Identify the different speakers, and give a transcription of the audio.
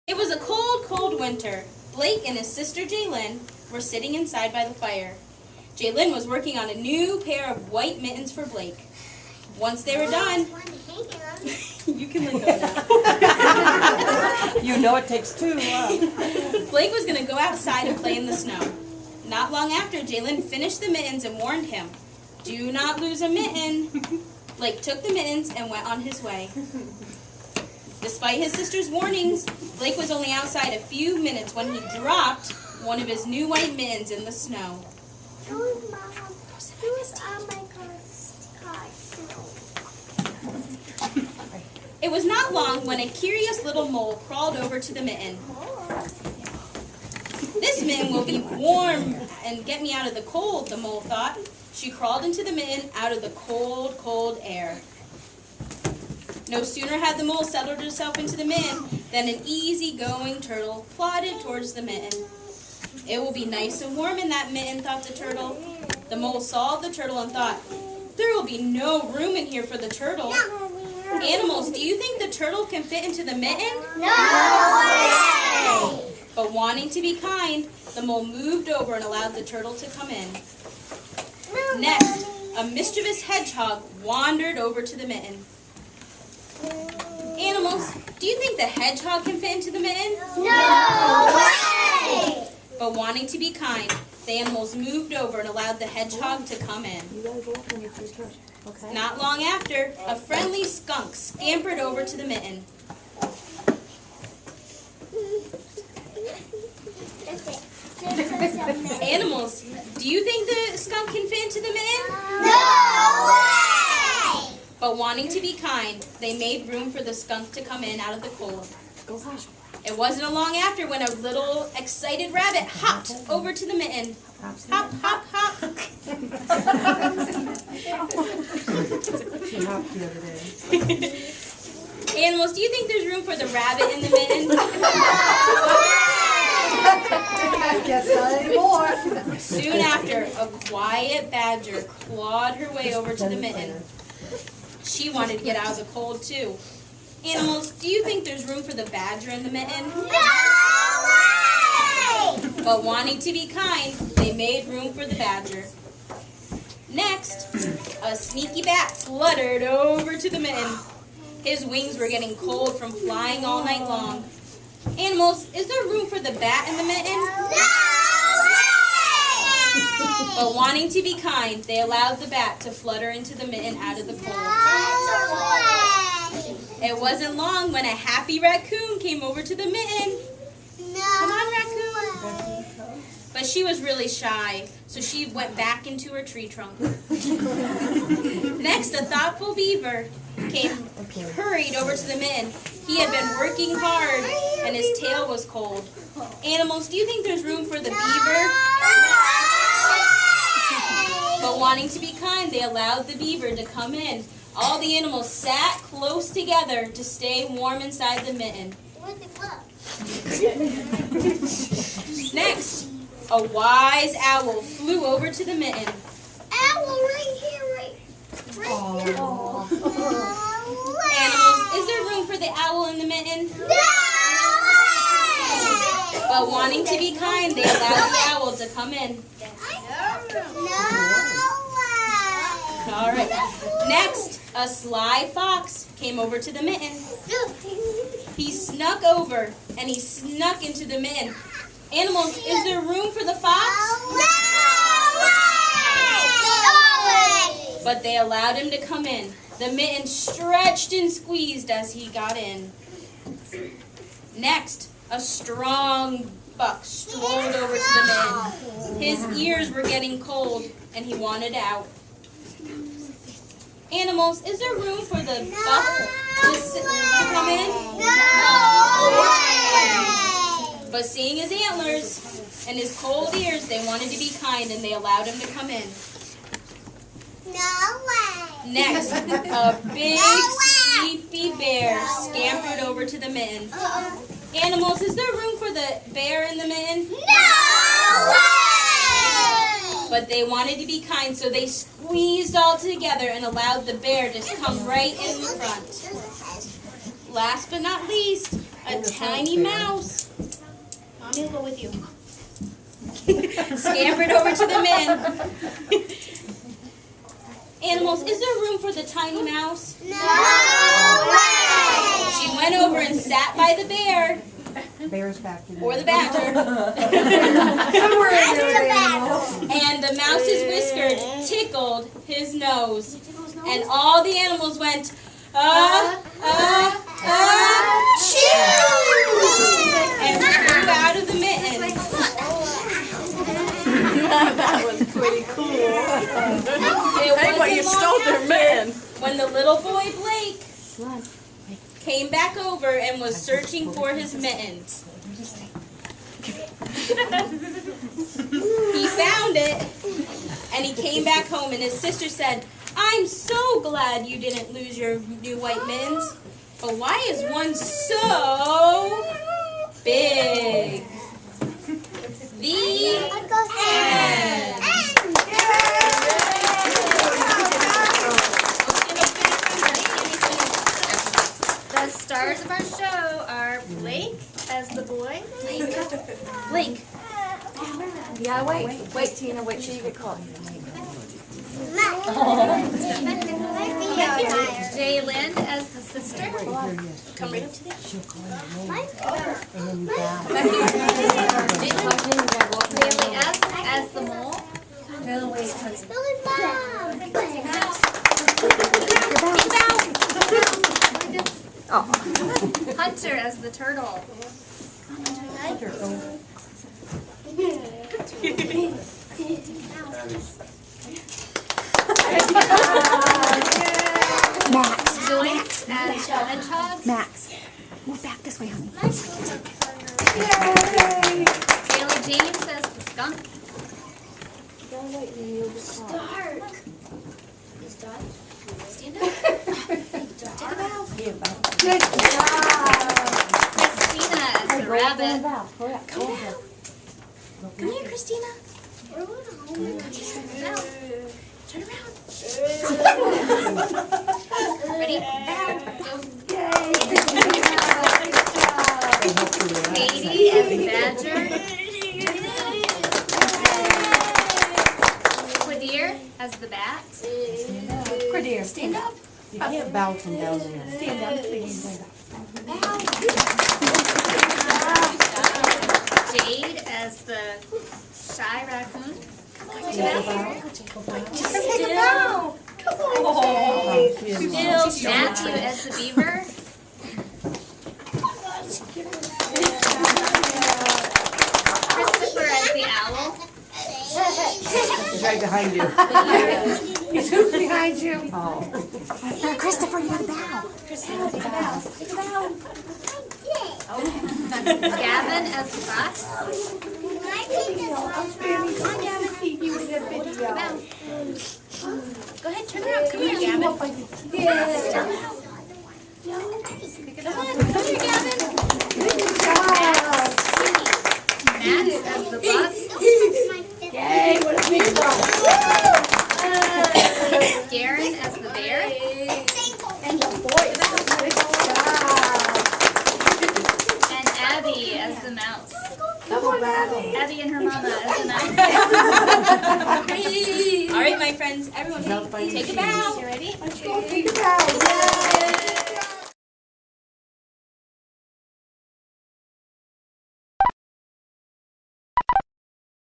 Speaker 1: It was a cold, cold winter. Blake and his sister Jaylin were sitting inside by the fire. Jaylin was working on a new pair of white mittens for Blake. Once they were done, you can let go now.
Speaker 2: You know it takes two.
Speaker 1: Blake was going to go outside and play in the snow. Not long after, Jaylin finished the mittens and warned him, "Do not lose a mitten." Blake took the mittens and went on his way. Despite his sister's warnings, Blake was only outside a few minutes when he dropped one of his new white mittens in the snow. It was not long when a curious little mole crawled over to the mitten. "This mitten will be warm and get me out of the cold," the mole thought. She crawled into the mitten out of the cold, cold air. No sooner had the mole settled herself into the mitten than an easy-going turtle plodded towards the mitten. "It will be nice and warm in that mitten," thought the turtle. The mole saw the turtle and thought, "There will be no room in here for the turtle." Animals, do you think the turtle can fit into the mitten?
Speaker 3: No way!
Speaker 1: But wanting to be kind, the mole moved over and allowed the turtle to come in. Next, a mischievous hedgehog wandered over to the mitten. Animals, do you think the hedgehog can fit into the mitten?
Speaker 3: No way!
Speaker 1: But wanting to be kind, the animals moved over and allowed the hedgehog to come in.
Speaker 2: Okay.
Speaker 1: Not long after, a friendly skunk scampered over to the mitten. Animals, do you think the skunk can fit into the mitten?
Speaker 3: No way!
Speaker 1: But wanting to be kind, they made room for the skunk to come in out of the cold. It wasn't long after when a little excited rabbit hopped over to the mitten. Hop, hop, hop.
Speaker 2: She hopped the other day.
Speaker 1: Animals, do you think there's room for the rabbit in the mitten?
Speaker 2: I guess not anymore.
Speaker 1: Soon after, a quiet badger clawed her way over to the mitten. She wanted to get out of the cold too. Animals, do you think there's room for the badger in the mitten?
Speaker 3: No way!
Speaker 1: But wanting to be kind, they made room for the badger. Next, a sneaky bat fluttered over to the mitten. His wings were getting cold from flying all night long. Animals, is there room for the bat in the mitten?
Speaker 3: No way!
Speaker 1: But wanting to be kind, they allowed the bat to flutter into the mitten out of the cold.
Speaker 3: No way!
Speaker 1: It wasn't long when a happy raccoon came over to the mitten.
Speaker 3: No
Speaker 1: Come on, raccoon. But she was really shy, so she went back into her tree trunk. Next, a thoughtful beaver hurried over to the mitten. He had been working hard, and his tail was cold. Animals, do you think there's room for the beaver? But wanting to be kind, they allowed the beaver to come in. All the animals sat close together to stay warm inside the mitten. Next, a wise owl flew over to the mitten.
Speaker 3: Owl right here, right here.
Speaker 1: Animals, is there room for the owl in the mitten?
Speaker 3: No way!
Speaker 1: But wanting to be kind, they allowed the owl to come in.
Speaker 3: No
Speaker 1: All right. Next, a sly fox came over to the mitten. He snuck over, and he snuck into the mitten. Animals, is there room for the fox? But they allowed him to come in. The mitten stretched and squeezed as he got in. Next, a strong buck strolled over to the mitten. His ears were getting cold, and he wanted out. Animals, is there room for the buck to come in?
Speaker 3: No way!
Speaker 1: But seeing his antlers and his cold ears, they wanted to be kind, and they allowed him to come in.
Speaker 3: No way!
Speaker 1: Next, a big, sleepy bear scampered over to the mitten. Animals, is there room for the bear in the mitten?
Speaker 3: No way!
Speaker 1: But they wanted to be kind, so they squeezed all together and allowed the bear to come right in the front. Last but not least, a tiny mouse. Mommy will go with you. Scampered over to the mitten. Animals, is there room for the tiny mouse?
Speaker 3: No way!
Speaker 1: She went over and sat by the bear.
Speaker 2: Bear's back in
Speaker 1: Or the badger.
Speaker 2: Somewhere in there, animals.
Speaker 1: And the mouse's whisker tickled his nose. And all the animals went, chew! And flew out of the mitten.
Speaker 4: That was pretty cool.
Speaker 1: It
Speaker 4: Hey, but you
Speaker 1: wasn't
Speaker 4: stole
Speaker 1: long
Speaker 4: their
Speaker 1: after
Speaker 4: man.
Speaker 1: when the little boy Blake came back over and was searching for his mittens. He found it, and he came back home, and his sister said, "I'm so glad you didn't lose your new white mittens, but why is one so big?" The end.
Speaker 5: The stars of our show are Blake as the boy.
Speaker 1: Blake.
Speaker 4: Yeah, wait, Tina, wait till you get called.
Speaker 5: Jaylyn as the sister.
Speaker 1: Come right up to there.
Speaker 2: And then you bow.
Speaker 5: Bailey S as the mole. Hunter as the turtle. Joyce as the hedgehog.
Speaker 3: Max, move back this way, honey.
Speaker 5: Bailey James as the skunk.
Speaker 1: Stand up. Take a bow.
Speaker 2: Good job.
Speaker 5: Christina as the rabbit.
Speaker 1: Come here, Christina. Turn around. Ready?
Speaker 5: Katie as the badger. Quadir as the bat.
Speaker 2: Dear, stand up. You can't bow from down there. Stand up, please.
Speaker 5: Jade as the shy raccoon. Matthew as the beaver. Christopher as the owl.
Speaker 2: He's right behind you. He's behind you. Oh.
Speaker 3: Christopher, you gotta bow.
Speaker 5: Gavin as the fox.
Speaker 1: Go ahead, turn around. Come here, Gavin. Come on, come here, Gavin.
Speaker 5: Matt as the buck.
Speaker 2: Yay, what a big one.
Speaker 5: Garen as the bear.
Speaker 2: And the voice. Good job.
Speaker 5: And Abby as the mouse.
Speaker 2: Double battle.
Speaker 5: Abby and her mama as the mouse.
Speaker 1: All right, my friends, everyone, take a bow.
Speaker 5: You ready?
Speaker 2: Let's go take a bow. Yay.